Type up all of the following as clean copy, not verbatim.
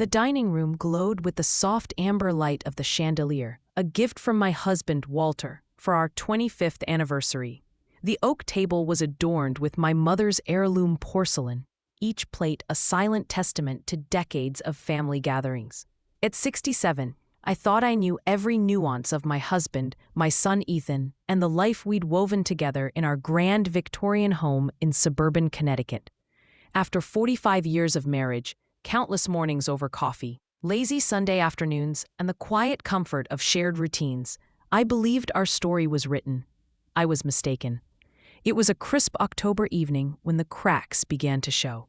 The dining room glowed with the soft amber light of the chandelier, a gift from my husband, Walter, for our 25th anniversary. The oak table was adorned with my mother's heirloom porcelain, each plate a silent testament to decades of family gatherings. At 67, I thought I knew every nuance of my husband, my son Ethan, and the life we'd woven together in our grand Victorian home in suburban Connecticut. After 45 years of marriage, countless mornings over coffee, lazy Sunday afternoons, and the quiet comfort of shared routines, I believed our story was written. I was mistaken. It was a crisp October evening when the cracks began to show.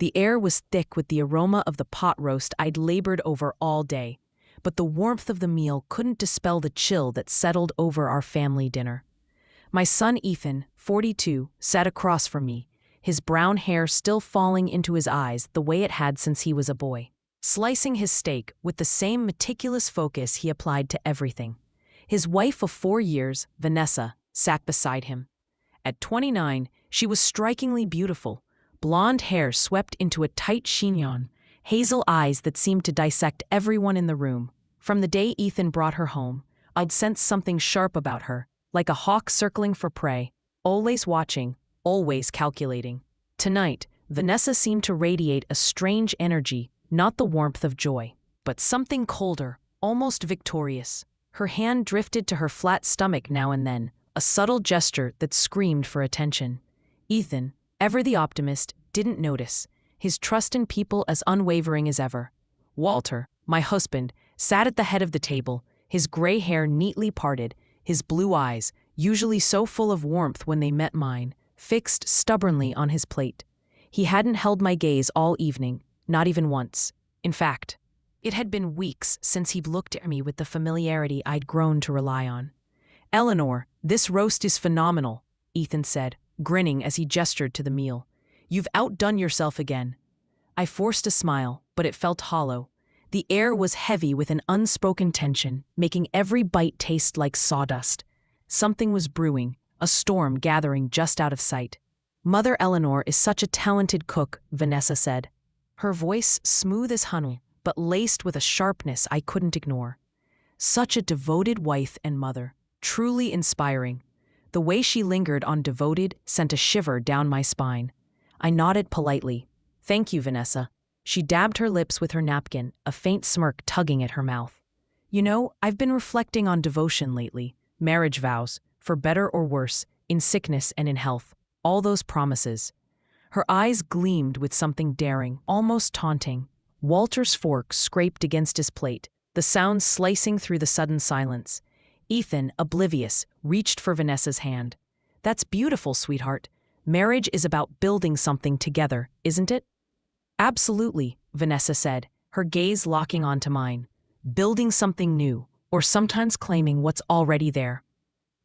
The air was thick with the aroma of the pot roast I'd labored over all day, but the warmth of the meal couldn't dispel the chill that settled over our family dinner. My son Ethan, 42, sat across from me, his brown hair still falling into his eyes the way it had since he was a boy, slicing his steak with the same meticulous focus he applied to everything. His wife of 4 years, Vanessa, sat beside him. At 29, she was strikingly beautiful, blonde hair swept into a tight chignon, hazel eyes that seemed to dissect everyone in the room. From the day Ethan brought her home, I'd sensed something sharp about her, like a hawk circling for prey, always watching, always calculating. Tonight, Vanessa seemed to radiate a strange energy, not the warmth of joy, but something colder, almost victorious. Her hand drifted to her flat stomach now and then, a subtle gesture that screamed for attention. Ethan, ever the optimist, didn't notice, his trust in people as unwavering as ever. Walter, my husband, sat at the head of the table, his gray hair neatly parted, his blue eyes, usually so full of warmth when they met mine, fixed stubbornly on his plate. He hadn't held my gaze all evening, not even once. In fact, it had been weeks since he'd looked at me with the familiarity I'd grown to rely on. "Eleanor, this roast is phenomenal," Ethan said, grinning as he gestured to the meal. "You've outdone yourself again." I forced a smile, but it felt hollow. The air was heavy with an unspoken tension, making every bite taste like sawdust. Something was brewing, a storm gathering just out of sight. "Mother Eleanor is such a talented cook," Vanessa said. Her voice smooth as honey, but laced with a sharpness I couldn't ignore. Such a devoted wife and mother, truly inspiring. The way she lingered on devoted sent a shiver down my spine. I nodded politely. "Thank you, Vanessa." She dabbed her lips with her napkin, a faint smirk tugging at her mouth. "You know, I've been reflecting on devotion lately. Marriage vows, for better or worse, in sickness and in health. All those promises." Her eyes gleamed with something daring, almost taunting. Walter's fork scraped against his plate, the sound slicing through the sudden silence. Ethan, oblivious, reached for Vanessa's hand. "That's beautiful, sweetheart. Marriage is about building something together, isn't it?" "Absolutely," Vanessa said, her gaze locking onto mine. "Building something new, or sometimes claiming what's already there."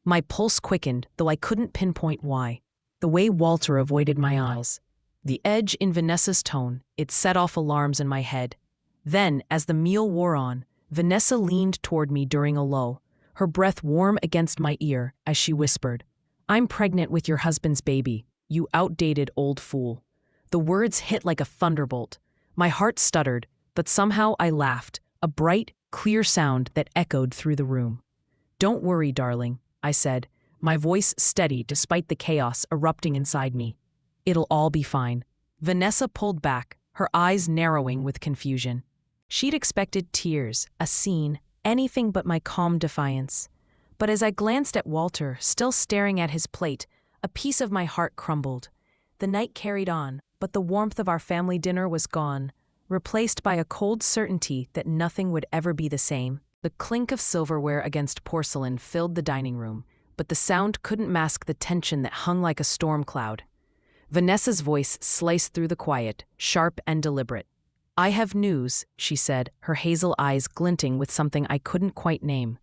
My pulse quickened, though I couldn't pinpoint why. The way Walter avoided my eyes. The edge in Vanessa's tone, it set off alarms in my head. Then, as the meal wore on, Vanessa leaned toward me during a lull, her breath warm against my ear as she whispered, "I'm pregnant with your husband's baby, you outdated old fool." The words hit like a thunderbolt. My heart stuttered, but somehow I laughed, a bright, clear sound that echoed through the room. "Don't worry, darling," I said, my voice steady despite the chaos erupting inside me. "It'll all be fine." Vanessa pulled back, her eyes narrowing with confusion. She'd expected tears, a scene, anything but my calm defiance. But as I glanced at Walter, still staring at his plate, a piece of my heart crumbled. The night carried on, but the warmth of our family dinner was gone, replaced by a cold certainty that nothing would ever be the same. The clink of silverware against porcelain filled the dining room, but the sound couldn't mask the tension that hung like a storm cloud. Vanessa's voice sliced through the quiet, sharp and deliberate. "I have news," she said, her hazel eyes glinting with something I couldn't quite name.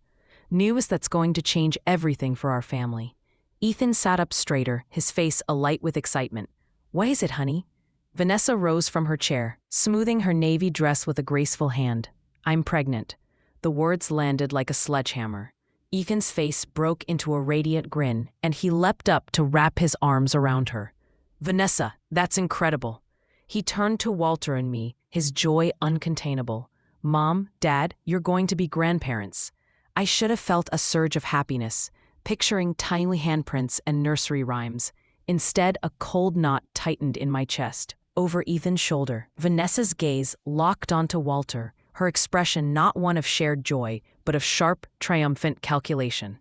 "News that's going to change everything for our family." Ethan sat up straighter, his face alight with excitement. "What is it, honey?" Vanessa rose from her chair, smoothing her navy dress with a graceful hand. "I'm pregnant." The words landed like a sledgehammer. Ethan's face broke into a radiant grin, and he leapt up to wrap his arms around her. "Vanessa, that's incredible." He turned to Walter and me, his joy uncontainable. "Mom, Dad, you're going to be grandparents." I should have felt a surge of happiness, picturing tiny handprints and nursery rhymes. Instead, a cold knot tightened in my chest. Over Ethan's shoulder, Vanessa's gaze locked onto Walter, her expression not one of shared joy, but of sharp, triumphant calculation.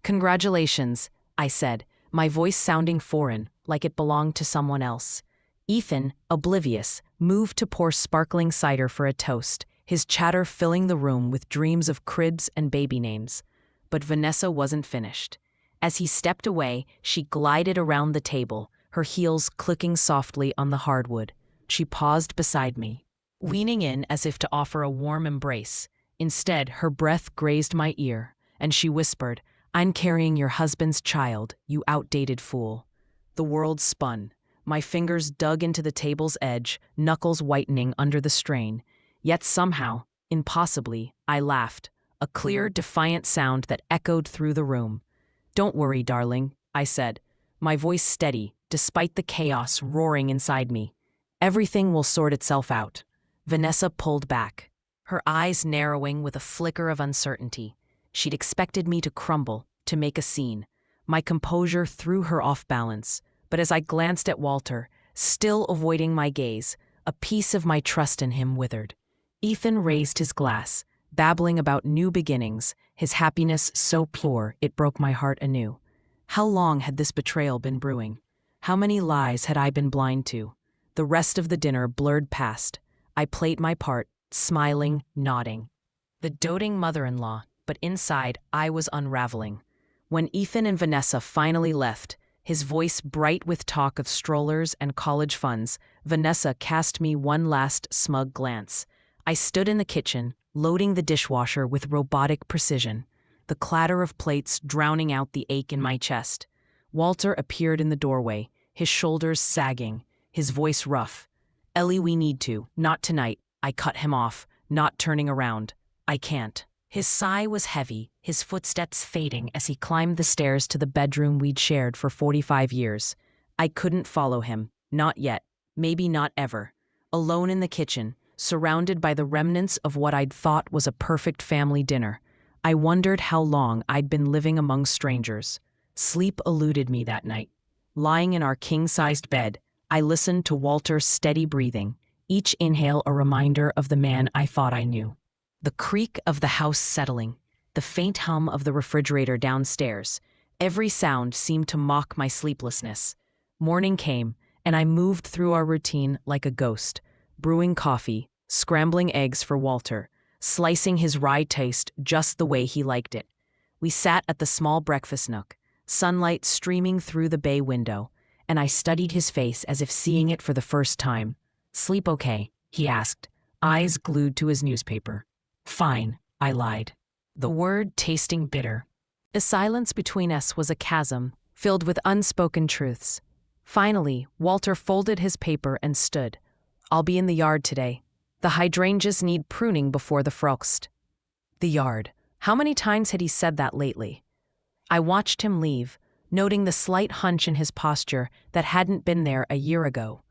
"Congratulations," I said, my voice sounding foreign, like it belonged to someone else. Ethan, oblivious, moved to pour sparkling cider for a toast, his chatter filling the room with dreams of cribs and baby names. But Vanessa wasn't finished. As he stepped away, she glided around the table, her heels clicking softly on the hardwood. She paused beside me, leaning in as if to offer a warm embrace. Instead, her breath grazed my ear, and she whispered, "I'm carrying your husband's child, you outdated fool." The world spun. My fingers dug into the table's edge, knuckles whitening under the strain. Yet somehow, impossibly, I laughed, a clear, defiant sound that echoed through the room. "Don't worry, darling," I said, my voice steady, despite the chaos roaring inside me. "Everything will sort itself out." Vanessa pulled back, her eyes narrowing with a flicker of uncertainty. She'd expected me to crumble, to make a scene. My composure threw her off balance, but as I glanced at Walter, still avoiding my gaze, a piece of my trust in him withered. Ethan raised his glass, babbling about new beginnings, his happiness so pure it broke my heart anew. How long had this betrayal been brewing? How many lies had I been blind to? The rest of the dinner blurred past. I played my part, smiling, nodding. The doting mother-in-law, but inside I was unraveling. When Ethan and Vanessa finally left, his voice bright with talk of strollers and college funds, Vanessa cast me one last smug glance. I stood in the kitchen, loading the dishwasher with robotic precision, the clatter of plates drowning out the ache in my chest. Walter appeared in the doorway, his shoulders sagging, his voice rough. "Ellie, we need to. Not tonight." I cut him off, not turning around. "I can't." His sigh was heavy, his footsteps fading as he climbed the stairs to the bedroom we'd shared for 45 years. I couldn't follow him, not yet, maybe not ever. Alone in the kitchen, surrounded by the remnants of what I'd thought was a perfect family dinner, I wondered how long I'd been living among strangers. Sleep eluded me that night. Lying in our king-sized bed, I listened to Walter's steady breathing, each inhale a reminder of the man I thought I knew. The creak of the house settling, the faint hum of the refrigerator downstairs, every sound seemed to mock my sleeplessness. Morning came, and I moved through our routine like a ghost, brewing coffee, scrambling eggs for Walter, slicing his rye toast just the way he liked it. We sat at the small breakfast nook, sunlight streaming through the bay window, and I studied his face as if seeing it for the first time. "Sleep okay?" he asked, eyes glued to his newspaper. "Fine," I lied, the word tasting bitter. The silence between us was a chasm, filled with unspoken truths. Finally, Walter folded his paper and stood. "I'll be in the yard today. The hydrangeas need pruning before the frost." The yard. How many times had he said that lately? I watched him leave, noting the slight hunch in his posture that hadn't been there a year ago.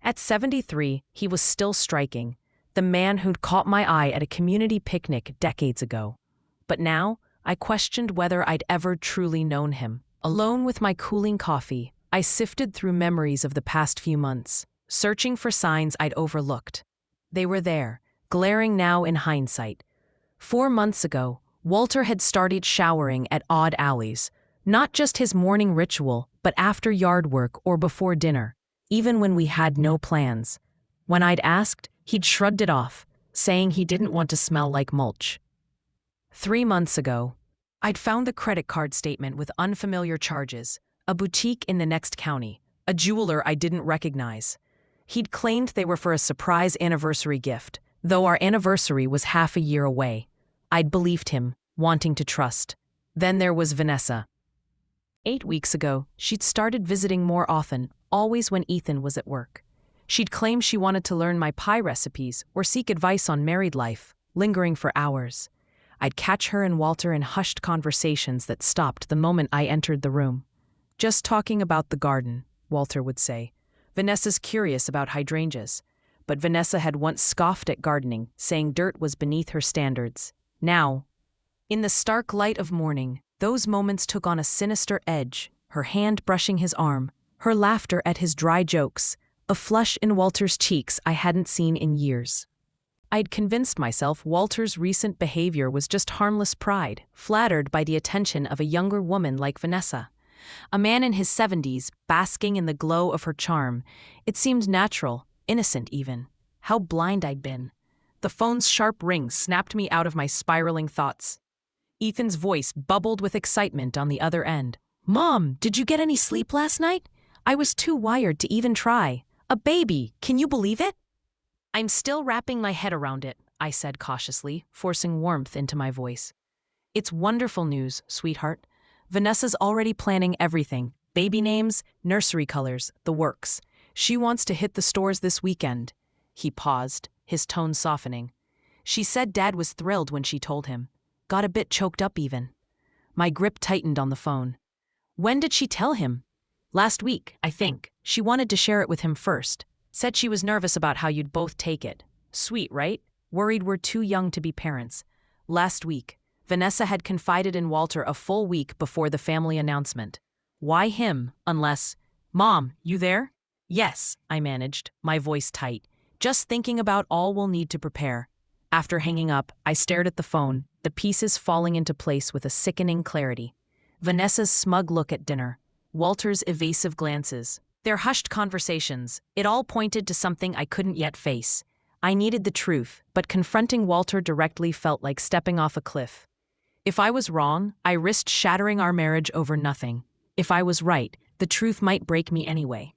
At 73, he was still striking, the man who'd caught my eye at a community picnic decades ago. But now, I questioned whether I'd ever truly known him. Alone with my cooling coffee, I sifted through memories of the past few months, searching for signs I'd overlooked. They were there, glaring now in hindsight. 4 months ago, Walter had started showering at odd alleys, not just his morning ritual, but after yard work or before dinner, even when we had no plans. When I'd asked, he'd shrugged it off, saying he didn't want to smell like mulch. 3 months ago, I'd found the credit card statement with unfamiliar charges, a boutique in the next county, a jeweler I didn't recognize. He'd claimed they were for a surprise anniversary gift, though our anniversary was half a year away. I'd believed him, wanting to trust. Then there was Vanessa. 8 weeks ago, she'd started visiting more often, always when Ethan was at work. She'd claim she wanted to learn my pie recipes or seek advice on married life, lingering for hours. I'd catch her and Walter in hushed conversations that stopped the moment I entered the room. "Just talking about the garden," Walter would say. "Vanessa's curious about hydrangeas." but Vanessa had once scoffed at gardening, saying dirt was beneath her standards. Now, in the stark light of morning, those moments took on a sinister edge, her hand brushing his arm, her laughter at his dry jokes, a flush in Walter's cheeks I hadn't seen in years. I'd convinced myself Walter's recent behavior was just harmless pride, flattered by the attention of a younger woman like Vanessa. A man in his 70s, basking in the glow of her charm. It seemed natural, innocent even. How blind I'd been. The phone's sharp ring snapped me out of my spiraling thoughts. Ethan's voice bubbled with excitement on the other end. "Mom, did you get any sleep last night? I was too wired to even try. A baby, can you believe it?" "I'm still wrapping my head around it," I said cautiously, forcing warmth into my voice. "It's wonderful news, sweetheart. Vanessa's already planning everything. Baby names, nursery colors, the works. She wants to hit the stores this weekend." He paused, his tone softening. "She said Dad was thrilled when she told him. Got a bit choked up even." My grip tightened on the phone. "When did she tell him?" "Last week, I think. She wanted to share it with him first. Said she was nervous about how you'd both take it. Sweet, right? Worried we're too young to be parents." Last week, Vanessa had confided in Walter a full week before the family announcement. Why him, unless, "Mom, you there?" "Yes," I managed, my voice tight. "Just thinking about all we'll need to prepare." After hanging up, I stared at the phone, the pieces falling into place with a sickening clarity. Vanessa's smug look at dinner, Walter's evasive glances, their hushed conversations, it all pointed to something I couldn't yet face. I needed the truth, but confronting Walter directly felt like stepping off a cliff. If I was wrong, I risked shattering our marriage over nothing. If I was right, the truth might break me anyway.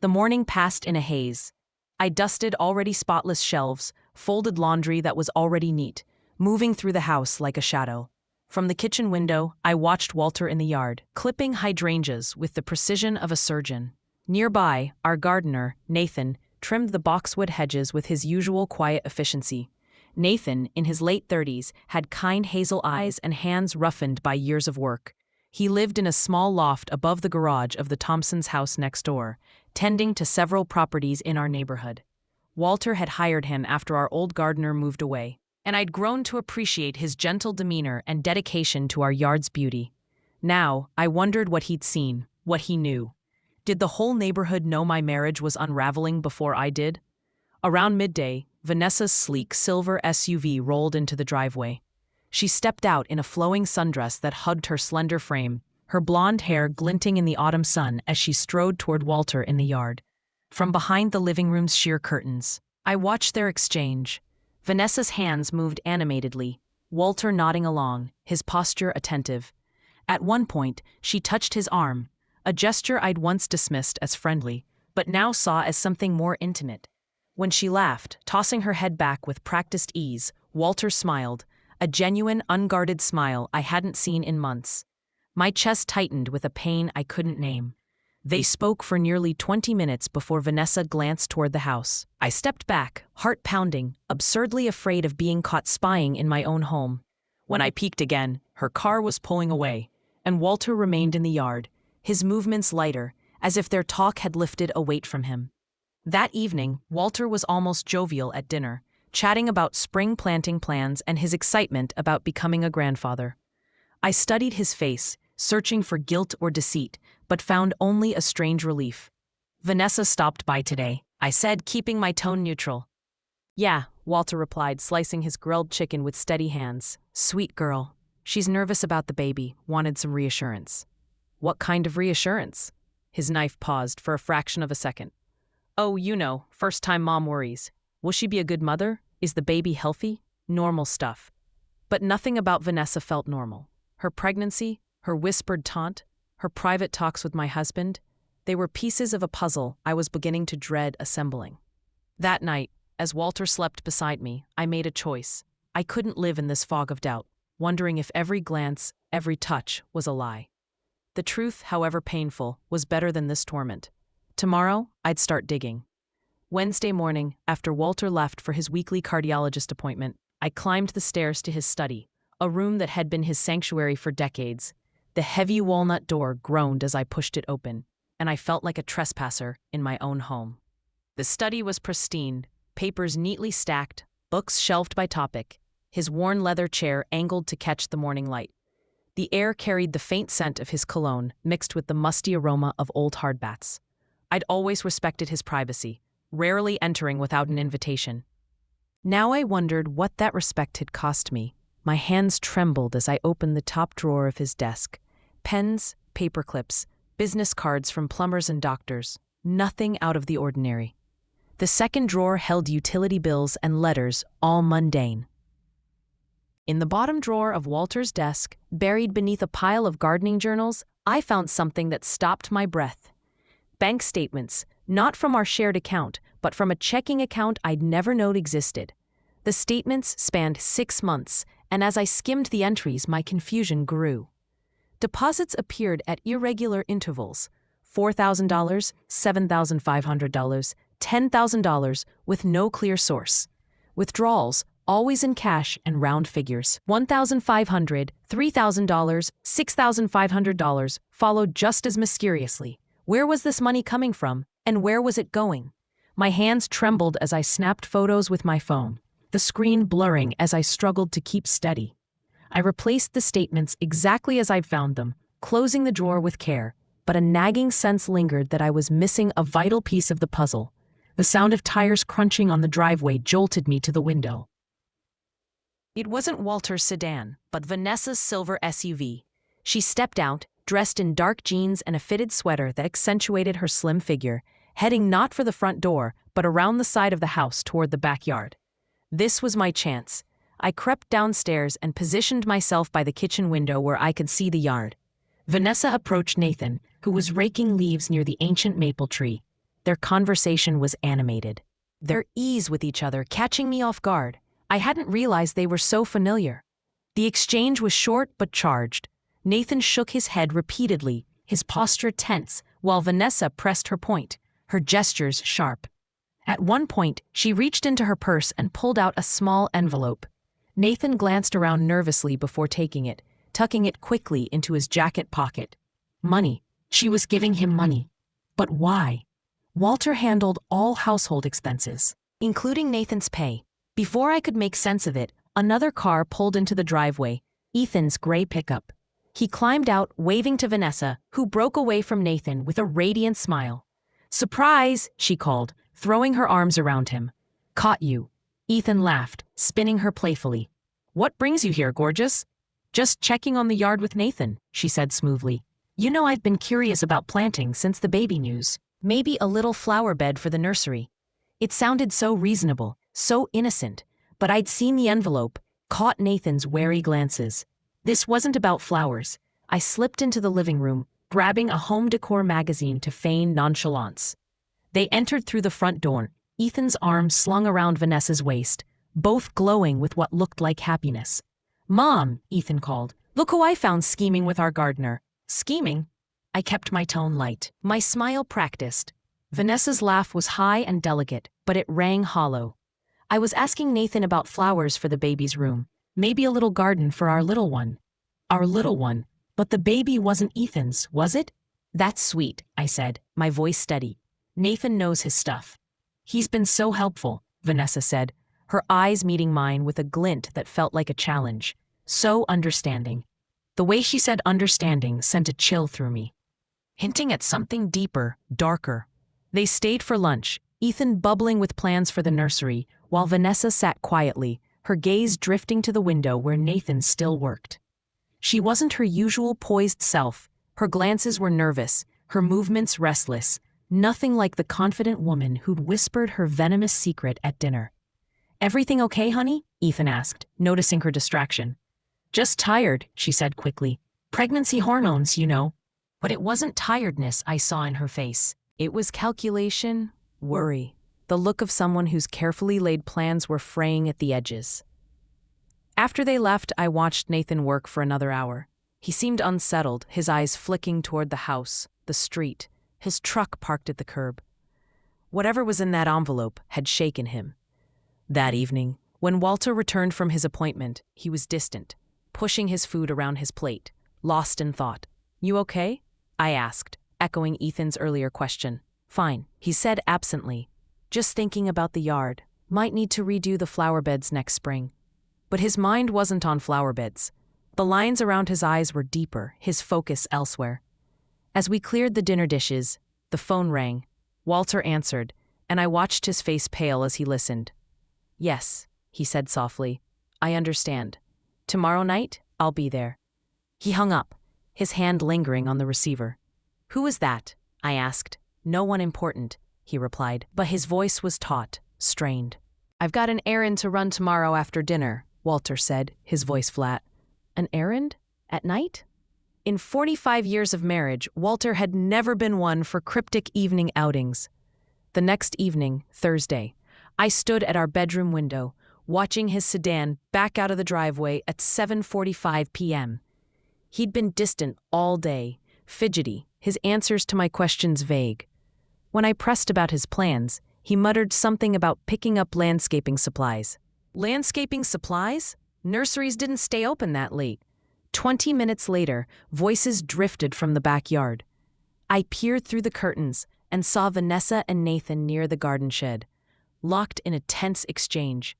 The morning passed in a haze. I dusted already spotless shelves, folded laundry that was already neat, moving through the house like a shadow. From the kitchen window, I watched Walter in the yard, clipping hydrangeas with the precision of a surgeon. Nearby, our gardener, Nathan, trimmed the boxwood hedges with his usual quiet efficiency. Nathan, in his late 30s, had kind hazel eyes and hands roughened by years of work. He lived in a small loft above the garage of the Thompsons' house next door, tending to several properties in our neighborhood. Walter had hired him after our old gardener moved away, and I'd grown to appreciate his gentle demeanor and dedication to our yard's beauty. Now, I wondered what he'd seen, what he knew. Did the whole neighborhood know my marriage was unraveling before I did? Around midday, Vanessa's sleek silver SUV rolled into the driveway. She stepped out in a flowing sundress that hugged her slender frame, her blonde hair glinting in the autumn sun as she strode toward Walter in the yard. From behind the living room's sheer curtains, I watched their exchange. Vanessa's hands moved animatedly, Walter nodding along, his posture attentive. At one point, she touched his arm, a gesture I'd once dismissed as friendly, but now saw as something more intimate. When she laughed, tossing her head back with practiced ease, Walter smiled, a genuine, unguarded smile I hadn't seen in months. My chest tightened with a pain I couldn't name. They spoke for nearly 20 minutes before Vanessa glanced toward the house. I stepped back, heart pounding, absurdly afraid of being caught spying in my own home. When I peeked again, her car was pulling away, and Walter remained in the yard, his movements lighter, as if their talk had lifted a weight from him. That evening, Walter was almost jovial at dinner, chatting about spring planting plans and his excitement about becoming a grandfather. I studied his face, searching for guilt or deceit, but found only a strange relief. "Vanessa stopped by today," I said, keeping my tone neutral. "Yeah," Walter replied, slicing his grilled chicken with steady hands. "Sweet girl. She's nervous about the baby, wanted some reassurance." "What kind of reassurance?" His knife paused for a fraction of a second. "Oh, you know, first-time mom worries. Will she be a good mother? Is the baby healthy? Normal stuff." But nothing about Vanessa felt normal. Her pregnancy, her whispered taunt, her private talks with my husband, they were pieces of a puzzle I was beginning to dread assembling. That night, as Walter slept beside me, I made a choice. I couldn't live in this fog of doubt, wondering if every glance, every touch was a lie. The truth, however painful, was better than this torment. Tomorrow, I'd start digging. Wednesday morning, after Walter left for his weekly cardiologist appointment, I climbed the stairs to his study, a room that had been his sanctuary for decades. The heavy walnut door groaned as I pushed it open, and I felt like a trespasser in my own home. The study was pristine, papers neatly stacked, books shelved by topic, his worn leather chair angled to catch the morning light. The air carried the faint scent of his cologne mixed with the musty aroma of old hardbats. I'd always respected his privacy, rarely entering without an invitation. Now I wondered what that respect had cost me. My hands trembled as I opened the top drawer of his desk. Pens, paper clips, business cards from plumbers and doctors. Nothing out of the ordinary. The second drawer held utility bills and letters, all mundane. In the bottom drawer of Walter's desk, buried beneath a pile of gardening journals, I found something that stopped my breath. Bank statements, not from our shared account, but from a checking account I'd never known existed. The statements spanned 6 months, and as I skimmed the entries, my confusion grew. Deposits appeared at irregular intervals: $4,000, $7,500, $10,000, with no clear source. Withdrawals, always in cash and round figures: $1,500, $3,000, $6,500, followed just as mysteriously. Where was this money coming from, and where was it going? My hands trembled as I snapped photos with my phone, the screen blurring as I struggled to keep steady. I replaced the statements exactly as I'd found them, closing the drawer with care, but a nagging sense lingered that I was missing a vital piece of the puzzle. The sound of tires crunching on the driveway jolted me to the window. It wasn't Walter's sedan, but Vanessa's silver SUV. She stepped out, dressed in dark jeans and a fitted sweater that accentuated her slim figure, heading not for the front door, but around the side of the house toward the backyard. This was my chance. I crept downstairs and positioned myself by the kitchen window where I could see the yard. Vanessa approached Nathan, who was raking leaves near the ancient maple tree. Their conversation was animated. Their ease with each other catching me off guard. I hadn't realized they were so familiar. The exchange was short but charged. Nathan shook his head repeatedly, his posture tense, while Vanessa pressed her point, her gestures sharp. At one point, she reached into her purse and pulled out a small envelope. Nathan glanced around nervously before taking it, tucking it quickly into his jacket pocket. Money. She was giving him money. But why? Walter handled all household expenses, including Nathan's pay. Before I could make sense of it, another car pulled into the driveway, Ethan's gray pickup. He climbed out, waving to Vanessa, who broke away from Nathan with a radiant smile. "Surprise!" she called, throwing her arms around him. "Caught you." Ethan laughed, spinning her playfully. "What brings you here, gorgeous?" "Just checking on the yard with Nathan," she said smoothly. "You know I've been curious about planting since the baby news. Maybe a little flower bed for the nursery." It sounded so reasonable, so innocent, but I'd seen the envelope, caught Nathan's wary glances. This wasn't about flowers. I slipped into the living room, grabbing a home decor magazine to feign nonchalance. They entered through the front door, Ethan's arms slung around Vanessa's waist, both glowing with what looked like happiness. "Mom," Ethan called, "look who I found scheming with our gardener." "Scheming?" I kept my tone light, my smile practiced. Vanessa's laugh was high and delicate, but it rang hollow. "I was asking Nathan about flowers for the baby's room. Maybe a little garden for our little one." Our little one. But the baby wasn't Ethan's, was it? "That's sweet," I said, my voice steady. "Nathan knows his stuff." "He's been so helpful," Vanessa said, her eyes meeting mine with a glint that felt like a challenge. "So understanding." The way she said understanding sent a chill through me, hinting at something deeper, darker. They stayed for lunch, Ethan bubbling with plans for the nursery, while Vanessa sat quietly, her gaze drifting to the window where Nathan still worked. She wasn't her usual poised self. Her glances were nervous, her movements restless, nothing like the confident woman who'd whispered her venomous secret at dinner. "Everything okay, honey?" Ethan asked, noticing her distraction. "Just tired," she said quickly. "Pregnancy hormones, you know." But it wasn't tiredness I saw in her face. It was calculation, worry, the look of someone whose carefully laid plans were fraying at the edges. After they left, I watched Nathan work for another hour. He seemed unsettled, his eyes flicking toward the house, the street, his truck parked at the curb. Whatever was in that envelope had shaken him. That evening, when Walter returned from his appointment, he was distant, pushing his food around his plate, lost in thought. "You okay?" I asked, echoing Ethan's earlier question. "Fine," he said absently. "Just thinking about the yard." Might need to redo the flower beds next spring. But his mind wasn't on flower beds. The lines around his eyes were deeper, his focus elsewhere. As we cleared the dinner dishes, the phone rang. Walter answered, and I watched his face pale as he listened. "Yes," he said softly. "I understand. Tomorrow night, I'll be there." He hung up, his hand lingering on the receiver. "Who is that?" I asked. "No one important," he replied, but his voice was taut, strained. "I've got an errand to run tomorrow after dinner," Walter said, his voice flat. "An errand? At night?" In 45 years of marriage, Walter had never been one for cryptic evening outings. The next evening, Thursday, I stood at our bedroom window, watching his sedan back out of the driveway at 7:45 p.m. He'd been distant all day, fidgety, his answers to my questions vague. When I pressed about his plans, he muttered something about picking up landscaping supplies. Landscaping supplies? Nurseries didn't stay open that late. 20 minutes later, voices drifted from the backyard. I peered through the curtains and saw Vanessa and Nathan near the garden shed, locked in a tense exchange.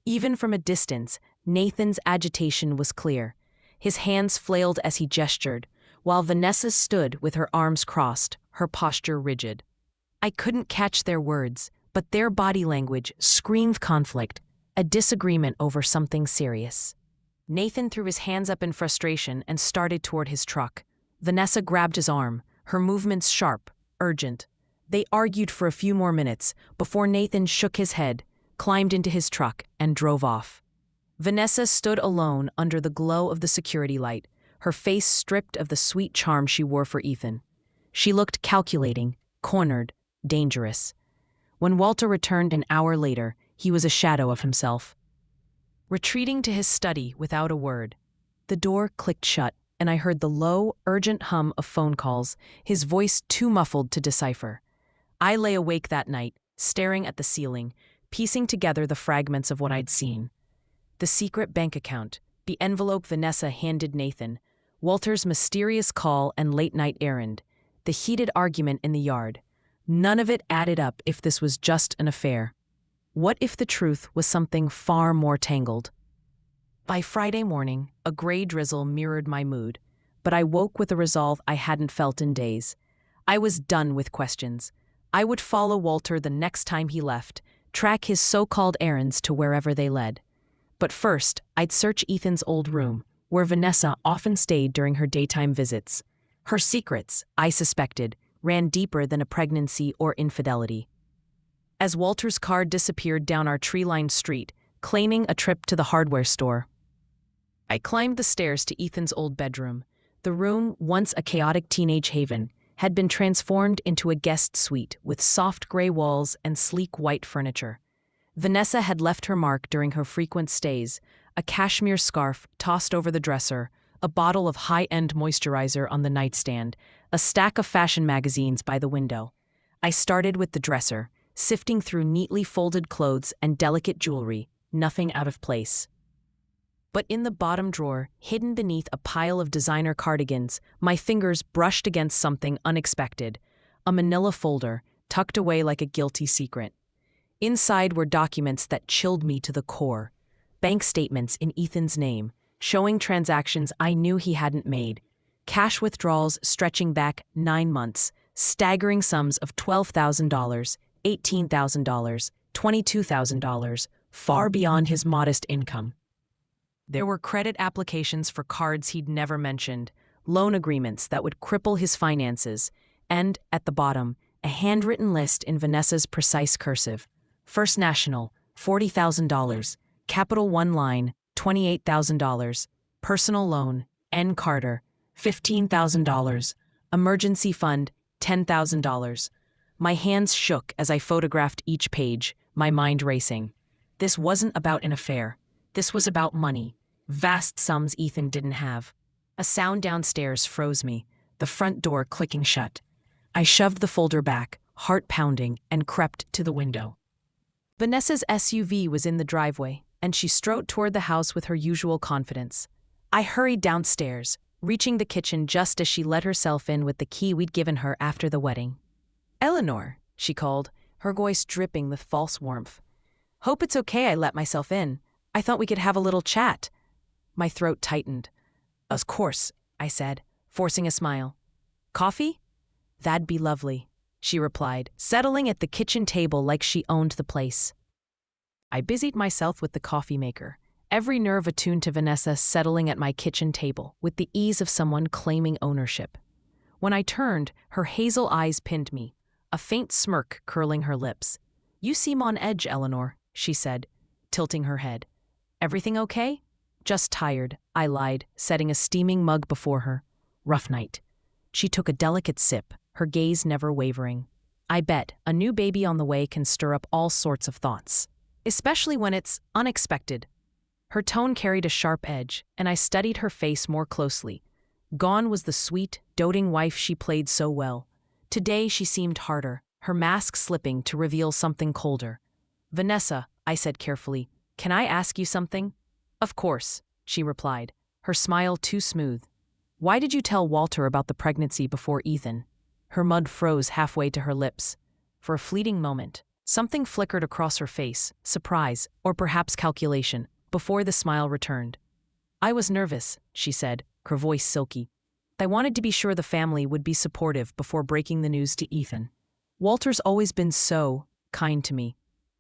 Even from a distance, Nathan's agitation was clear. His hands flailed as he gestured, while Vanessa stood with her arms crossed, her posture rigid. I couldn't catch their words, but their body language screamed conflict, a disagreement over something serious. Nathan threw his hands up in frustration and started toward his truck. Vanessa grabbed his arm, her movements sharp, urgent. They argued for a few more minutes before Nathan shook his head, climbed into his truck, and drove off. Vanessa stood alone under the glow of the security light, her face stripped of the sweet charm she wore for Ethan. She looked calculating, cornered, dangerous. When Walter returned an hour later, he was a shadow of himself. Retreating to his study without a word, the door clicked shut, and I heard the low, urgent hum of phone calls, his voice too muffled to decipher. I lay awake that night, staring at the ceiling, piecing together the fragments of what I'd seen. The secret bank account, the envelope Vanessa handed Nathan, Walter's mysterious call and late-night errand, the heated argument in the yard. None of it added up if this was just an affair. What if the truth was something far more tangled? By Friday morning, a gray drizzle mirrored my mood, but I woke with a resolve I hadn't felt in days. I was done with questions. I would follow Walter the next time he left, track his so-called errands to wherever they led. But first, I'd search Ethan's old room, where Vanessa often stayed during her daytime visits. Her secrets, I suspected, ran deeper than a pregnancy or infidelity. As Walter's car disappeared down our tree-lined street, claiming a trip to the hardware store, I climbed the stairs to Ethan's old bedroom. The room, once a chaotic teenage haven, had been transformed into a guest suite with soft gray walls and sleek white furniture. Vanessa had left her mark during her frequent stays, a cashmere scarf tossed over the dresser, a bottle of high-end moisturizer on the nightstand, a stack of fashion magazines by the window. I started with the dresser, sifting through neatly folded clothes and delicate jewelry, nothing out of place. But in the bottom drawer, hidden beneath a pile of designer cardigans, my fingers brushed against something unexpected, a manila folder, tucked away like a guilty secret. Inside were documents that chilled me to the core. Bank statements in Ethan's name, showing transactions I knew he hadn't made. Cash withdrawals stretching back 9 months, staggering sums of $12,000, $18,000, $22,000, far beyond his modest income. There were credit applications for cards he'd never mentioned, loan agreements that would cripple his finances, and, at the bottom, a handwritten list in Vanessa's precise cursive. First National, $40,000. Capital One line, $28,000. Personal loan, N. Carter, $15,000. Emergency fund, $10,000. My hands shook as I photographed each page, my mind racing. This wasn't about an affair. This was about money. Vast sums Ethan didn't have. A sound downstairs froze me, the front door clicking shut. I shoved the folder back, heart pounding, and crept to the window. Vanessa's SUV was in the driveway, and she strode toward the house with her usual confidence. I hurried downstairs, reaching the kitchen just as she let herself in with the key we'd given her after the wedding. "Eleanor," she called, her voice dripping with false warmth. Hope it's okay I let myself in. I thought we could have a little chat. My throat tightened. Of course, I said, forcing a smile. Coffee? That'd be lovely, she replied, settling at the kitchen table like she owned the place. I busied myself with the coffee maker, every nerve attuned to Vanessa settling at my kitchen table with the ease of someone claiming ownership. When I turned, her hazel eyes pinned me, a faint smirk curling her lips. You seem on edge, Eleanor, she said, tilting her head. Everything okay? Just tired, I lied, setting a steaming mug before her. Rough night. She took a delicate sip, her gaze never wavering. I bet a new baby on the way can stir up all sorts of thoughts, especially when it's unexpected. Her tone carried a sharp edge, and I studied her face more closely. Gone was the sweet, doting wife she played so well. Today she seemed harder, her mask slipping to reveal something colder. Vanessa, I said carefully, can I ask you something? Of course, she replied, her smile too smooth. Why did you tell Walter about the pregnancy before Ethan? Her mud froze halfway to her lips. For a fleeting moment, something flickered across her face, surprise, or perhaps calculation, before the smile returned. I was nervous, she said, her voice silky. I wanted to be sure the family would be supportive before breaking the news to Ethan. Walter's always been so kind to me.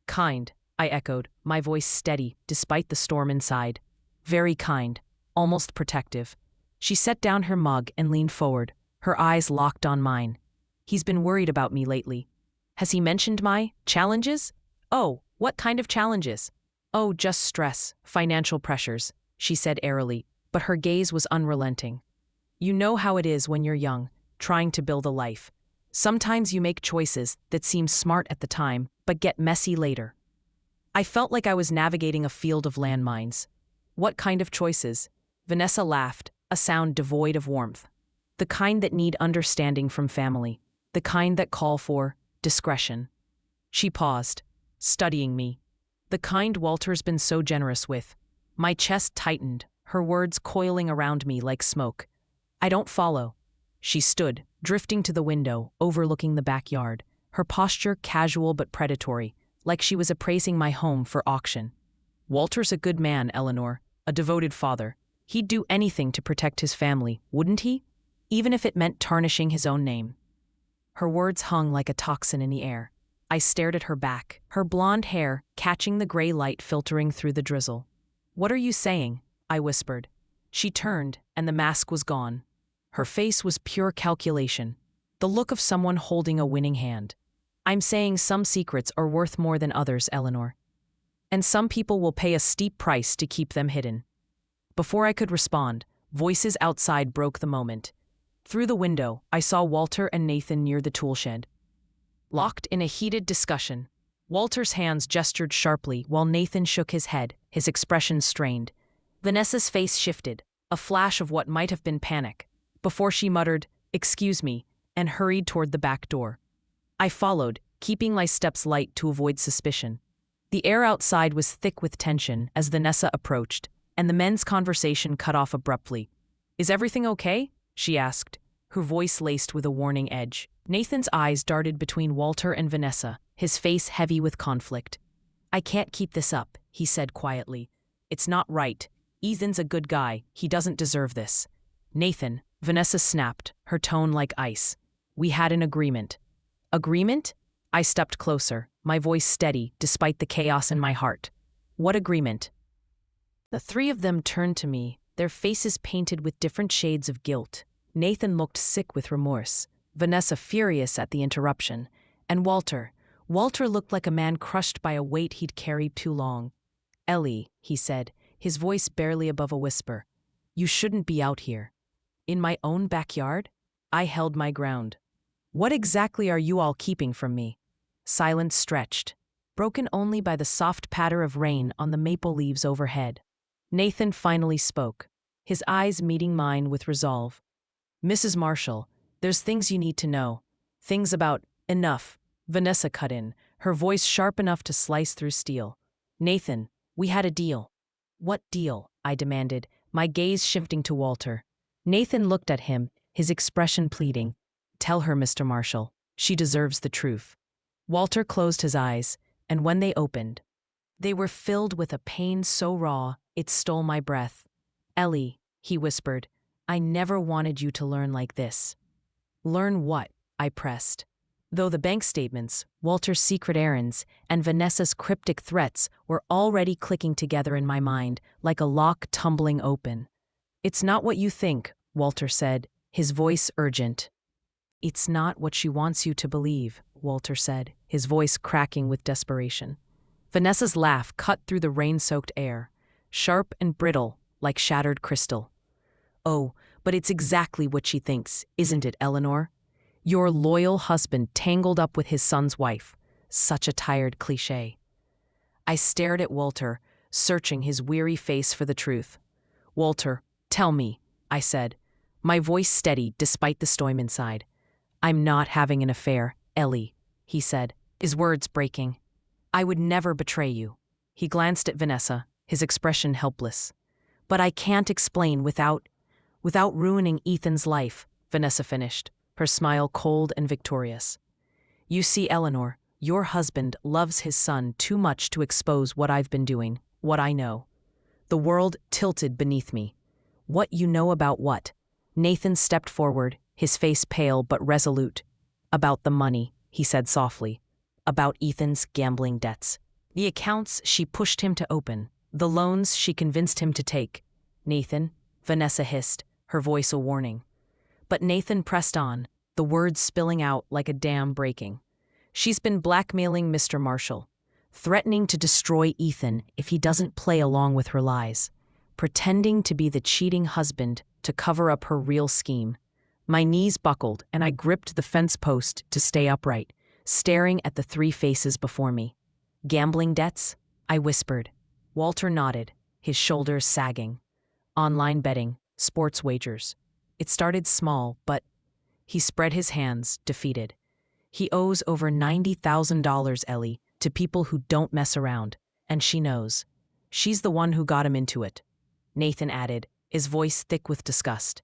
Kind, I echoed, my voice steady despite the storm inside. Very kind, almost protective. She set down her mug and leaned forward, her eyes locked on mine. He's been worried about me lately. Has he mentioned my challenges? Oh, what kind of challenges? Oh, just stress, financial pressures, she said airily, but her gaze was unrelenting. You know how it is when you're young, trying to build a life. Sometimes you make choices that seem smart at the time, but get messy later. I felt like I was navigating a field of landmines. What kind of choices? Vanessa laughed, a sound devoid of warmth. The kind that need understanding from family. The kind that call for discretion. She paused, studying me. The kind Walter's been so generous with. My chest tightened, her words coiling around me like smoke. I don't follow. She stood, drifting to the window, overlooking the backyard, her posture casual but predatory, like she was appraising my home for auction. Walter's a good man, Eleanor, a devoted father. He'd do anything to protect his family, wouldn't he? Even if it meant tarnishing his own name. Her words hung like a toxin in the air. I stared at her back, her blonde hair catching the gray light filtering through the drizzle. What are you saying? I whispered. She turned, and the mask was gone. Her face was pure calculation, the look of someone holding a winning hand. I'm saying some secrets are worth more than others, Eleanor. And some people will pay a steep price to keep them hidden. Before I could respond, voices outside broke the moment. Through the window, I saw Walter and Nathan near the toolshed. Locked in a heated discussion, Walter's hands gestured sharply while Nathan shook his head, his expression strained. Vanessa's face shifted, a flash of what might have been panic, before she muttered, "Excuse me," and hurried toward the back door. I followed, keeping my steps light to avoid suspicion. The air outside was thick with tension as Vanessa approached, and the men's conversation cut off abruptly. "Is everything okay?" she asked, her voice laced with a warning edge. Nathan's eyes darted between Walter and Vanessa, his face heavy with conflict. "I can't keep this up," he said quietly. "It's not right. Ethan's a good guy. He doesn't deserve this." "Nathan," Vanessa snapped, her tone like ice. "We had an agreement." "Agreement?" I stepped closer, my voice steady despite the chaos in my heart. "What agreement?" The three of them turned to me, their faces painted with different shades of guilt. Nathan looked sick with remorse, Vanessa furious at the interruption, and Walter looked like a man crushed by a weight he'd carried too long. "Ellie," he said, his voice barely above a whisper, "you shouldn't be out here." "In my own backyard?" I held my ground. "What exactly are you all keeping from me?" Silence stretched, broken only by the soft patter of rain on the maple leaves overhead. Nathan finally spoke, his eyes meeting mine with resolve. "Mrs. Marshall, there's things you need to know. Things about enough," Vanessa cut in, her voice sharp enough to slice through steel. "Nathan, we had a deal." "What deal?" I demanded, my gaze shifting to Walter. Nathan looked at him, his expression pleading. "Tell her, Mr. Marshall. She deserves the truth." Walter closed his eyes, and when they opened, They were filled with a pain so raw, it stole my breath. "Ellie," he whispered, "I never wanted you to learn like this." "Learn what?" I pressed. Though the bank statements, Walter's secret errands, and Vanessa's cryptic threats were already clicking together in my mind like a lock tumbling open. "It's not what you think," Walter said, his voice urgent. "It's not what she wants you to believe," Walter said, his voice cracking with desperation. Vanessa's laugh cut through the rain-soaked air, sharp and brittle like shattered crystal. "Oh, but it's exactly what she thinks, isn't it, Eleanor? Your loyal husband tangled up with his son's wife. Such a tired cliché." I stared at Walter, searching his weary face for the truth. "Walter, tell me," I said, my voice steady despite the storm inside. "I'm not having an affair, Ellie," he said, his words breaking. "I would never betray you." He glanced at Vanessa, his expression helpless. "But I can't explain without ruining Ethan's life," Vanessa finished, her smile cold and victorious. "You see, Eleanor, your husband loves his son too much to expose what I've been doing, what I know." The world tilted beneath me. "What you know about what?" Nathan stepped forward, his face pale but resolute. "About the money," he said softly. "About Ethan's gambling debts. The accounts she pushed him to open, the loans she convinced him to take." "Nathan," Vanessa hissed, her voice a warning. But Nathan pressed on, the words spilling out like a dam breaking. "She's been blackmailing Mr. Marshall, threatening to destroy Ethan if he doesn't play along with her lies, pretending to be the cheating husband to cover up her real scheme." My knees buckled and I gripped the fence post to stay upright, staring at the three faces before me. "Gambling debts?" I whispered. Walter nodded, his shoulders sagging. "Online betting, sports wagers. It started small, but—" He spread his hands, defeated. "He owes over $90,000, Ellie, to people who don't mess around, and she knows. She's the one who got him into it." Nathan added, his voice thick with disgust.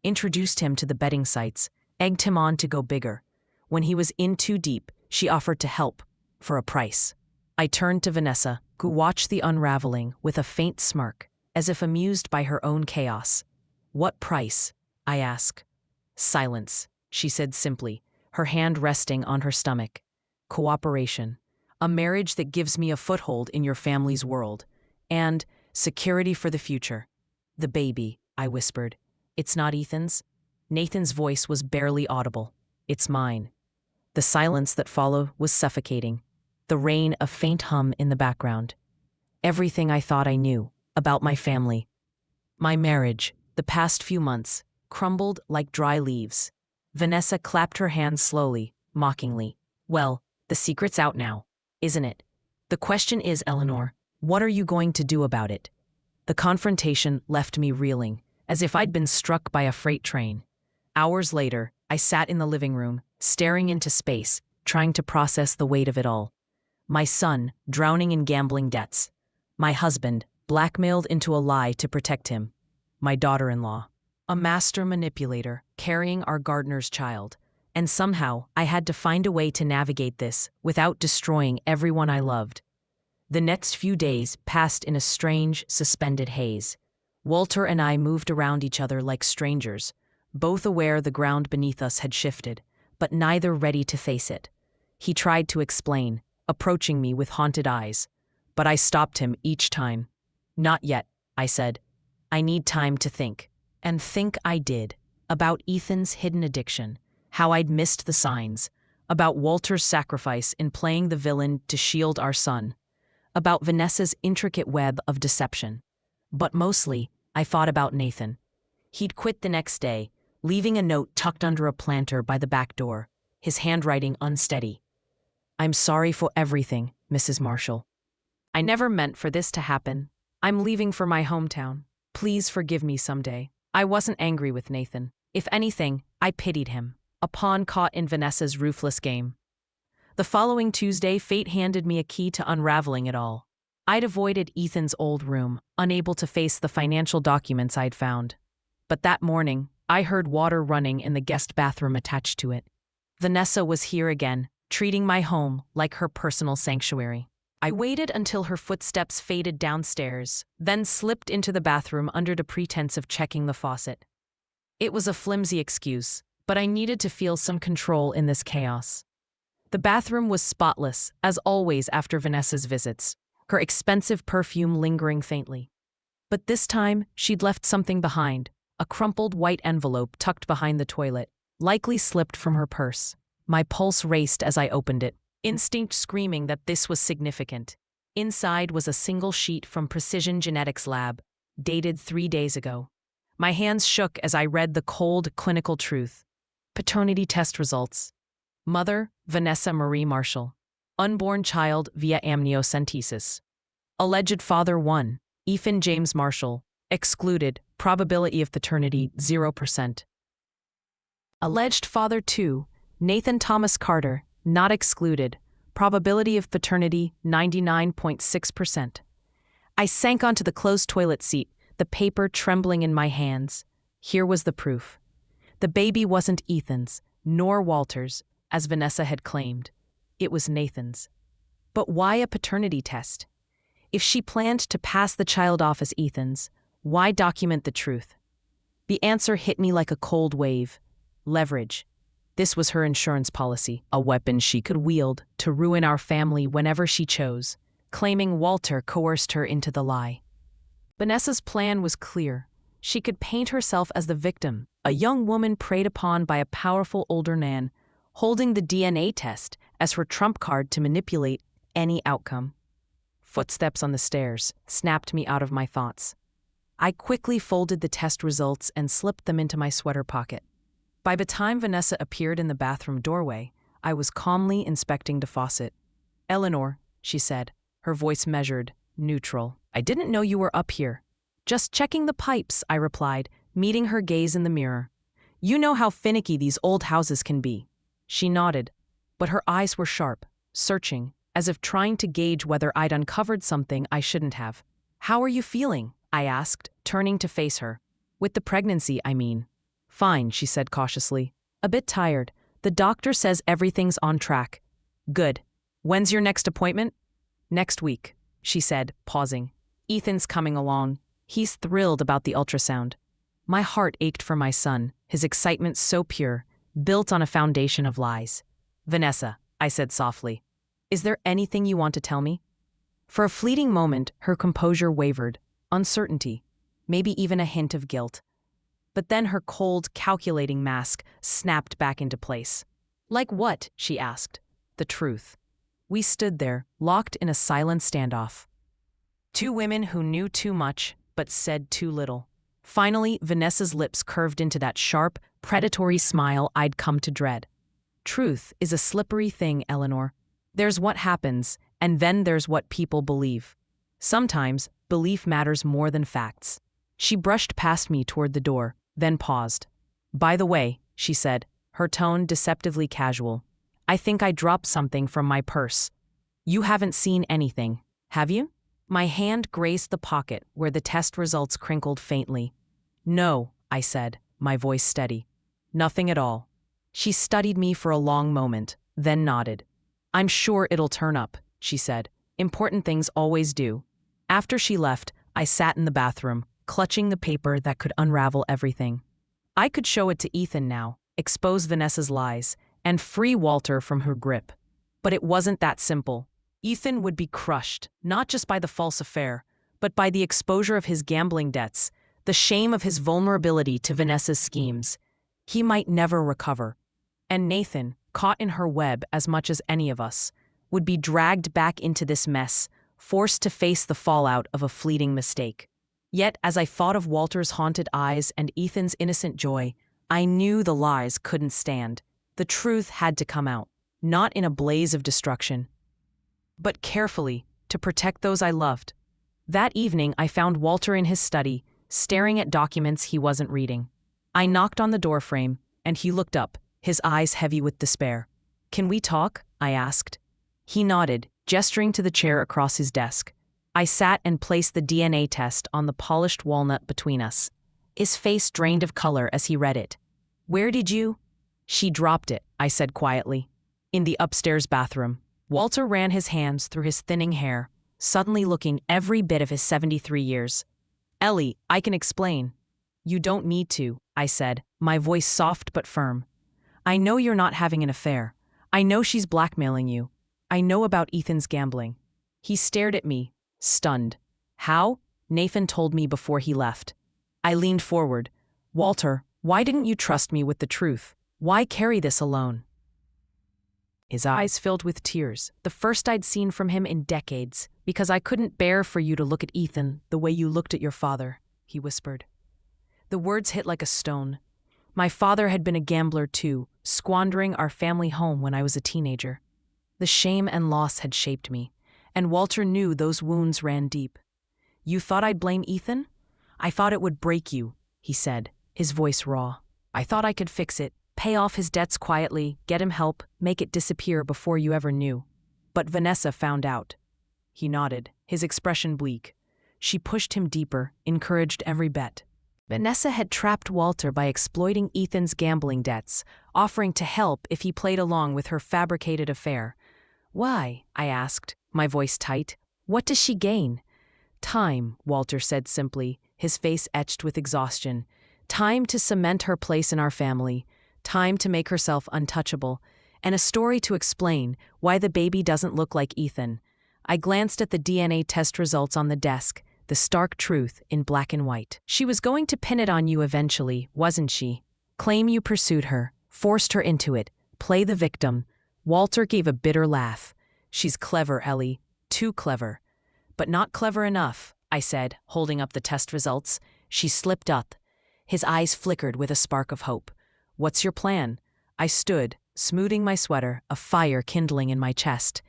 "Introduced him to the betting sites, egged him on to go bigger. When he was in too deep, she offered to help, for a price." I turned to Vanessa, who watched the unraveling with a faint smirk, as if amused by her own chaos. "What price?" I asked. "Silence," she said simply, her hand resting on her stomach. "Cooperation. A marriage that gives me a foothold in your family's world. And security for the future." "The baby," I whispered. "It's not Ethan's?" Nathan's voice was barely audible. "It's mine." The silence that followed was suffocating, the rain a faint hum in the background. Everything I thought I knew about my family, my marriage, the past few months, crumbled like dry leaves. Vanessa clapped her hands slowly, mockingly. "Well, the secret's out now, isn't it? The question is, Eleanor, what are you going to do about it?" The confrontation left me reeling, as if I'd been struck by a freight train. Hours later, I sat in the living room, staring into space, trying to process the weight of it all. My son, drowning in gambling debts. My husband, blackmailed into a lie to protect him. My daughter-in-law, a master manipulator, carrying our gardener's child. And somehow, I had to find a way to navigate this without destroying everyone I loved. The next few days passed in a strange, suspended haze. Walter and I moved around each other like strangers, both aware the ground beneath us had shifted, but neither ready to face it. He tried to explain, approaching me with haunted eyes, but I stopped him each time. "Not yet," I said. "I need time to think." And think I did. About Ethan's hidden addiction, how I'd missed the signs, about Walter's sacrifice in playing the villain to shield our son, about Vanessa's intricate web of deception. But mostly, I thought about Nathan. He'd quit the next day, leaving a note tucked under a planter by the back door, his handwriting unsteady. "I'm sorry for everything, Mrs. Marshall. I never meant for this to happen. I'm leaving for my hometown. Please forgive me someday." I wasn't angry with Nathan. If anything, I pitied him, a pawn caught in Vanessa's ruthless game. The following Tuesday, fate handed me a key to unraveling it all. I'd avoided Ethan's old room, unable to face the financial documents I'd found. But that morning, I heard water running in the guest bathroom attached to it. Vanessa was here again, treating my home like her personal sanctuary. I waited until her footsteps faded downstairs, then slipped into the bathroom under the pretense of checking the faucet. It was a flimsy excuse, but I needed to feel some control in this chaos. The bathroom was spotless, as always after Vanessa's visits, her expensive perfume lingering faintly. But this time, she'd left something behind, a crumpled white envelope tucked behind the toilet, likely slipped from her purse. My pulse raced as I opened it, instinct screaming that this was significant. Inside was a single sheet from Precision Genetics Lab, dated 3 days ago. My hands shook as I read the cold, clinical truth. Paternity test results. Mother, Vanessa Marie Marshall. Unborn child via amniocentesis. Alleged father 1, Ethan James Marshall. Excluded, probability of paternity 0%. Alleged father 2, Nathan Thomas Carter. Not excluded, probability of paternity 99.6%. I sank onto the closed toilet seat, the paper trembling in my hands. Here was the proof. The baby wasn't Ethan's, nor Walter's, as Vanessa had claimed. It was Nathan's. But why a paternity test? If she planned to pass the child off as Ethan's, why document the truth? The answer hit me like a cold wave. Leverage. This was her insurance policy, a weapon she could wield to ruin our family whenever she chose, claiming Walter coerced her into the lie. Vanessa's plan was clear. She could paint herself as the victim, a young woman preyed upon by a powerful older man, holding the DNA test as her trump card to manipulate any outcome. Footsteps on the stairs snapped me out of my thoughts. I quickly folded the test results and slipped them into my sweater pocket. By the time Vanessa appeared in the bathroom doorway, I was calmly inspecting the faucet. "Eleanor," she said, her voice measured, neutral. "I didn't know you were up here." "Just checking the pipes," I replied, meeting her gaze in the mirror. "You know how finicky these old houses can be." She nodded, but her eyes were sharp, searching, as if trying to gauge whether I'd uncovered something I shouldn't have. "How are you feeling?" I asked, turning to face her. "With the pregnancy, I mean." "Fine," she said cautiously. "A bit tired. The doctor says everything's on track." "Good. When's your next appointment?" "Next week," she said, pausing. "Ethan's coming along. He's thrilled about the ultrasound." My heart ached for my son, his excitement so pure, built on a foundation of lies. "Vanessa," I said softly, "is there anything you want to tell me?" For a fleeting moment, her composure wavered, uncertainty, maybe even a hint of guilt. But then her cold, calculating mask snapped back into place. "Like what?" she asked. "The truth." We stood there, locked in a silent standoff. Two women who knew too much, but said too little. Finally, Vanessa's lips curved into that sharp, predatory smile I'd come to dread. "Truth is a slippery thing, Eleanor. There's what happens, and then there's what people believe. Sometimes, belief matters more than facts." She brushed past me toward the door, then paused. "By the way," she said, her tone deceptively casual, "I think I dropped something from my purse. You haven't seen anything, have you?" My hand grazed the pocket where the test results crinkled faintly. "No," I said, my voice steady. "Nothing at all." She studied me for a long moment, then nodded. "I'm sure it'll turn up," she said. "Important things always do." After she left, I sat in the bathroom, clutching the paper that could unravel everything. I could show it to Ethan now, expose Vanessa's lies, and free Walter from her grip. But it wasn't that simple. Ethan would be crushed, not just by the false affair, but by the exposure of his gambling debts, the shame of his vulnerability to Vanessa's schemes. He might never recover. And Nathan, caught in her web as much as any of us, would be dragged back into this mess, forced to face the fallout of a fleeting mistake. Yet, as I thought of Walter's haunted eyes and Ethan's innocent joy, I knew the lies couldn't stand. The truth had to come out, not in a blaze of destruction, but carefully, to protect those I loved. That evening, I found Walter in his study, staring at documents he wasn't reading. I knocked on the doorframe, and he looked up, his eyes heavy with despair. "Can we talk?" I asked. He nodded, gesturing to the chair across his desk. I sat and placed the DNA test on the polished walnut between us. His face drained of color as he read it. "Where did you?" "She dropped it," I said quietly. "In the upstairs bathroom." Walter ran his hands through his thinning hair, suddenly looking every bit of his 73 years. Ellie, I can explain. You don't need to, I said, my voice soft but firm. I know you're not having an affair. I know she's blackmailing you. I know about Ethan's gambling. He stared at me, stunned. How? Nathan told me before he left. I leaned forward. Walter, why didn't you trust me with the truth? Why carry this alone? His eyes filled with tears, the first I'd seen from him in decades. Because I couldn't bear for you to look at Ethan the way you looked at your father, he whispered. The words hit like a stone. My father had been a gambler too, squandering our family home when I was a teenager. The shame and loss had shaped me, and Walter knew those wounds ran deep. You thought I'd blame Ethan? I thought it would break you, he said, his voice raw. I thought I could fix it, pay off his debts quietly, get him help, make it disappear before you ever knew. But Vanessa found out. He nodded, his expression bleak. She pushed him deeper, encouraged every bet. Vanessa had trapped Walter by exploiting Ethan's gambling debts, offering to help if he played along with her fabricated affair. Why? I asked, my voice tight. What does she gain? Time, Walter said simply, his face etched with exhaustion. Time to cement her place in our family, time to make herself untouchable, and a story to explain why the baby doesn't look like Ethan. I glanced at the DNA test results on the desk, the stark truth in black and white. She was going to pin it on you eventually, wasn't she? Claim you pursued her, forced her into it, play the victim. Walter gave a bitter laugh. She's clever, Ellie, too clever. But not clever enough, I said, holding up the test results. She slipped up. His eyes flickered with a spark of hope. What's your plan? I stood, smoothing my sweater, a fire kindling in my chest.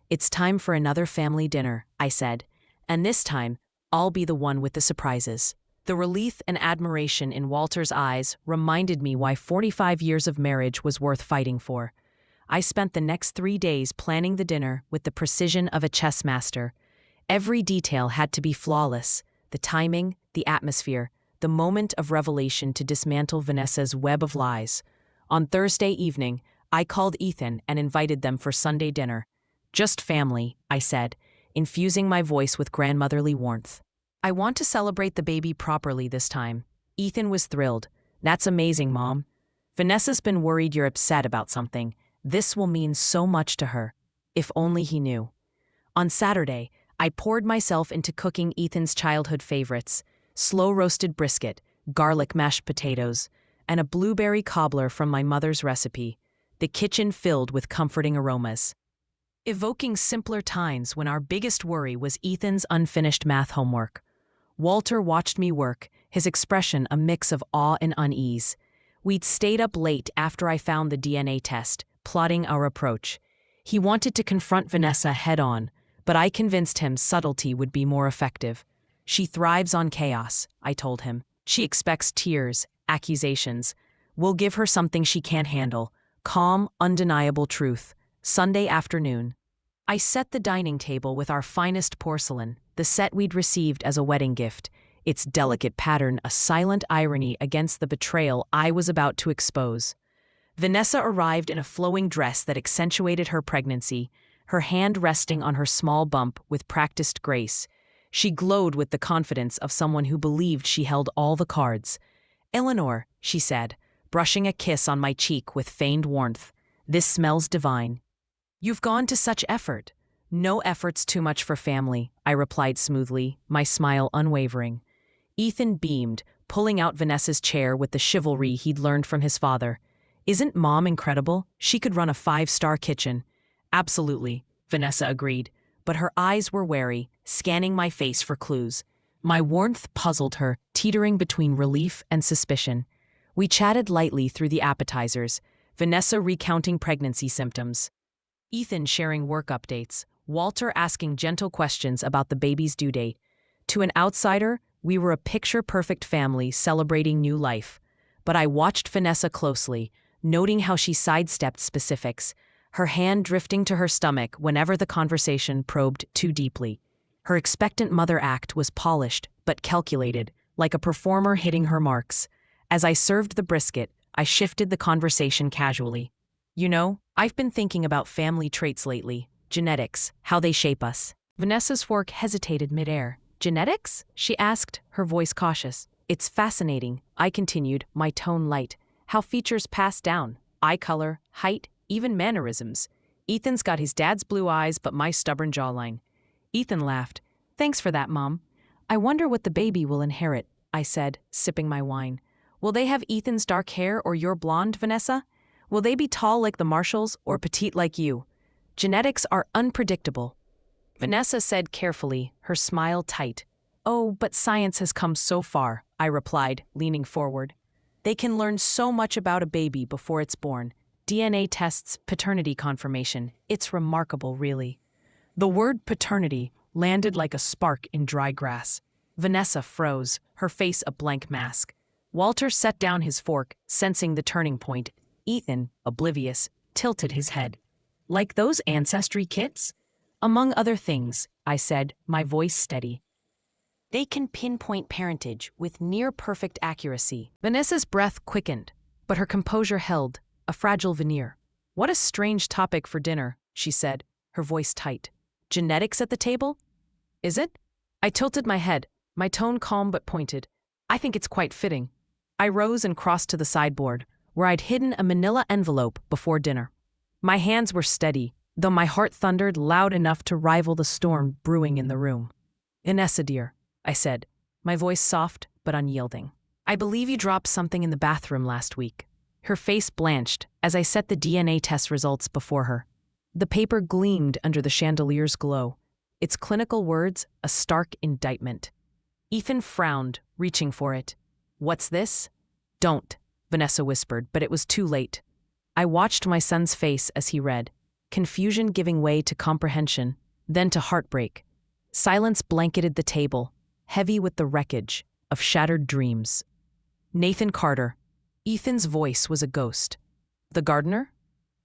It's time for another family dinner, I said, and this time, I'll be the one with the surprises. The relief and admiration in Walter's eyes reminded me why 45 years of marriage was worth fighting for. I spent the next 3 days planning the dinner with the precision of a chess master. Every detail had to be flawless, the timing, the atmosphere, the moment of revelation to dismantle Vanessa's web of lies. On Thursday evening, I called Ethan and invited them for Sunday dinner. Just family, I said, infusing my voice with grandmotherly warmth. I want to celebrate the baby properly this time. Ethan was thrilled. That's amazing, Mom. Vanessa's been worried you're upset about something. This will mean so much to her. If only he knew. On Saturday, I poured myself into cooking Ethan's childhood favorites, slow-roasted brisket, garlic mashed potatoes, and a blueberry cobbler from my mother's recipe, the kitchen filled with comforting aromas. Evoking simpler times when our biggest worry was Ethan's unfinished math homework. Walter watched me work, his expression a mix of awe and unease. We'd stayed up late after I found the DNA test, plotting our approach. He wanted to confront Vanessa head-on, but I convinced him subtlety would be more effective. She thrives on chaos, I told him. She expects tears, accusations. We'll give her something she can't handle. Calm, undeniable truth. Sunday afternoon. I set the dining table with our finest porcelain, the set we'd received as a wedding gift, its delicate pattern a silent irony against the betrayal I was about to expose. Vanessa arrived in a flowing dress that accentuated her pregnancy, her hand resting on her small bump with practiced grace. She glowed with the confidence of someone who believed she held all the cards. Eleanor, she said, brushing a kiss on my cheek with feigned warmth, this smells divine. You've gone to such effort. No effort's too much for family, I replied smoothly, my smile unwavering. Ethan beamed, pulling out Vanessa's chair with the chivalry he'd learned from his father. Isn't Mom incredible? She could run a 5-star kitchen. Absolutely, Vanessa agreed, but her eyes were wary, scanning my face for clues. My warmth puzzled her, teetering between relief and suspicion. We chatted lightly through the appetizers, Vanessa recounting pregnancy symptoms, Ethan sharing work updates, Walter asking gentle questions about the baby's due date. To an outsider, we were a picture-perfect family celebrating new life. But I watched Vanessa closely, noting how she sidestepped specifics, her hand drifting to her stomach whenever the conversation probed too deeply. Her expectant mother act was polished but calculated, like a performer hitting her marks. As I served the brisket, I shifted the conversation casually. You know, I've been thinking about family traits lately. Genetics, how they shape us. Vanessa's fork hesitated midair. Genetics? She asked, her voice cautious. It's fascinating, I continued, my tone light. How features pass down. Eye color, height, even mannerisms. Ethan's got his dad's blue eyes but my stubborn jawline. Ethan laughed. Thanks for that, Mom. I wonder what the baby will inherit, I said, sipping my wine. Will they have Ethan's dark hair or your blonde, Vanessa? Will they be tall like the Marshalls or petite like you? Genetics are unpredictable. Vanessa said carefully, her smile tight. Oh, but science has come so far, I replied, leaning forward. They can learn so much about a baby before it's born. DNA tests, paternity confirmation. It's remarkable, really. The word paternity landed like a spark in dry grass. Vanessa froze, her face a blank mask. Walter set down his fork, sensing the turning point. Ethan, oblivious, tilted his head. Like those ancestry kits? Among other things, I said, my voice steady. They can pinpoint parentage with near-perfect accuracy. Vanessa's breath quickened, but her composure held, a fragile veneer. What a strange topic for dinner, she said, her voice tight. Genetics at the table? Is it? I tilted my head, my tone calm but pointed. I think it's quite fitting. I rose and crossed to the sideboard, where I'd hidden a manila envelope before dinner. My hands were steady, though my heart thundered loud enough to rival the storm brewing in the room. Vanessa, dear, I said, my voice soft but unyielding. I believe you dropped something in the bathroom last week. Her face blanched as I set the DNA test results before her. The paper gleamed under the chandelier's glow, its clinical words a stark indictment. Ethan frowned, reaching for it. What's this? Don't, Vanessa whispered, but it was too late. I watched my son's face as he read, confusion giving way to comprehension, then to heartbreak. Silence blanketed the table, heavy with the wreckage of shattered dreams. Nathan Carter. Ethan's voice was a ghost. The gardener?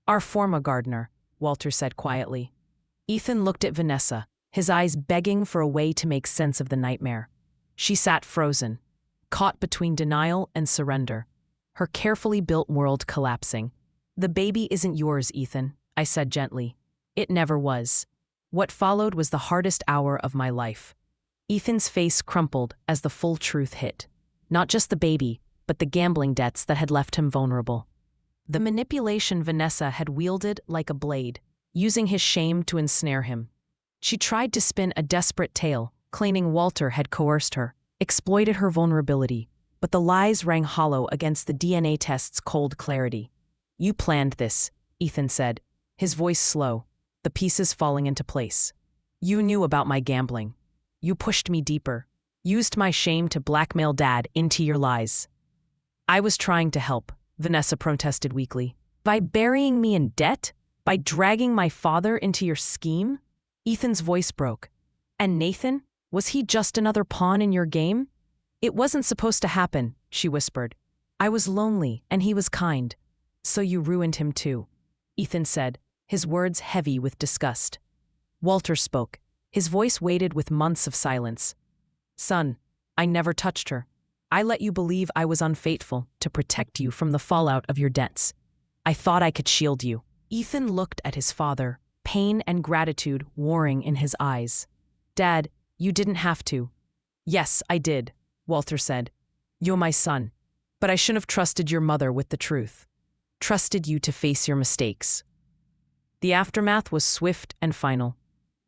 Our former gardener, Walter said quietly. Ethan looked at Vanessa, his eyes begging for a way to make sense of the nightmare. She sat frozen, caught between denial and surrender, her carefully built world collapsing. The baby isn't yours, Ethan, I said gently. It never was. What followed was the hardest hour of my life. Ethan's face crumpled as the full truth hit. Not just the baby, but the gambling debts that had left him vulnerable. The manipulation Vanessa had wielded like a blade, using his shame to ensnare him. She tried to spin a desperate tale, claiming Walter had coerced her, exploited her vulnerability, but the lies rang hollow against the DNA test's cold clarity. You planned this, Ethan said, his voice slow, the pieces falling into place. You knew about my gambling. You pushed me deeper, used my shame to blackmail Dad into your lies. I was trying to help, Vanessa protested weakly. By burying me in debt? By dragging my father into your scheme? Ethan's voice broke. And Nathan? Was he just another pawn in your game? It wasn't supposed to happen, she whispered. I was lonely, and he was kind. So you ruined him too, Ethan said, his words heavy with disgust. Walter spoke, his voice weighted with months of silence. Son, I never touched her. I let you believe I was unfaithful to protect you from the fallout of your debts. I thought I could shield you. Ethan looked at his father, pain and gratitude warring in his eyes. Dad, you didn't have to. Yes, I did, Walter said. You're my son. But I shouldn't have trusted your mother with the truth. Trusted you to face your mistakes. The aftermath was swift and final.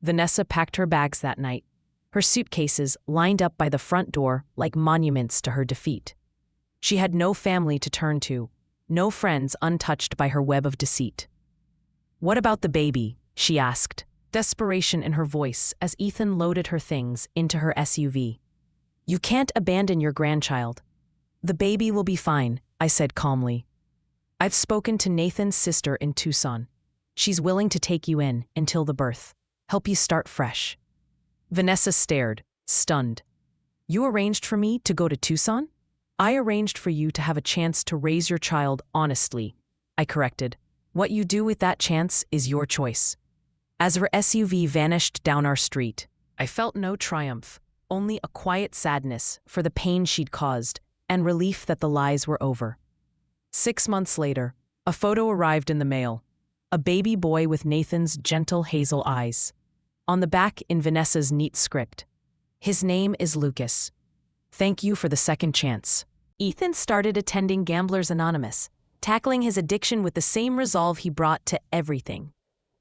Vanessa packed her bags that night, her suitcases lined up by the front door like monuments to her defeat. She had no family to turn to, no friends untouched by her web of deceit. What about the baby? She asked, desperation in her voice as Ethan loaded her things into her SUV. You can't abandon your grandchild. The baby will be fine, I said calmly. I've spoken to Nathan's sister in Tucson. She's willing to take you in until the birth, help you start fresh. Vanessa stared, stunned. You arranged for me to go to Tucson? I arranged for you to have a chance to raise your child honestly, I corrected. What you do with that chance is your choice. As her SUV vanished down our street, I felt no triumph, only a quiet sadness for the pain she'd caused and relief that the lies were over. 6 months later, a photo arrived in the mail. a baby boy with Nathan's gentle hazel eyes. On the back, in Vanessa's neat script, his name is Lucas. Thank you for the second chance. Ethan started attending Gamblers Anonymous, tackling his addiction with the same resolve he brought to everything.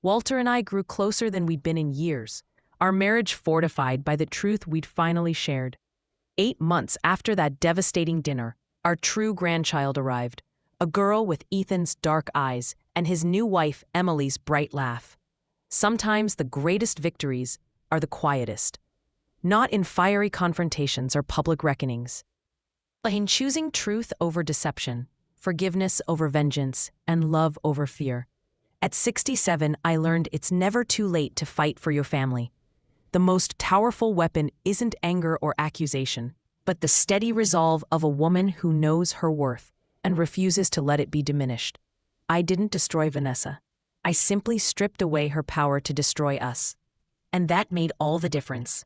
Walter and I grew closer than we'd been in years, our marriage fortified by the truth we'd finally shared. 8 months after that devastating dinner, our true grandchild arrived, a girl with Ethan's dark eyes and his new wife Emily's bright laugh. Sometimes the greatest victories are the quietest, not in fiery confrontations or public reckonings, but in choosing truth over deception, forgiveness over vengeance, and love over fear. At 67, I learned it's never too late to fight for your family. The most powerful weapon isn't anger or accusation, but the steady resolve of a woman who knows her worth and refuses to let it be diminished. I didn't destroy Vanessa. I simply stripped away her power to destroy us. And that made all the difference.